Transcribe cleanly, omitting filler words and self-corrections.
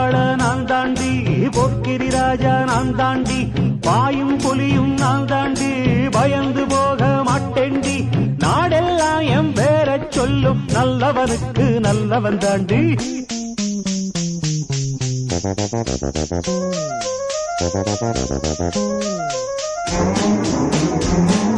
ஆள நான் தாண்டி, பொற்கிரி ராஜா நான் தாண்டி, பாயும் புலியும் நான் தாண்டி, பயந்து போக மாட்டேண்டி, நாடெல்லாம் என் பேர சொல்லும், நல்லவனுக்கு நல்லவன் தாண்டி. Thank you.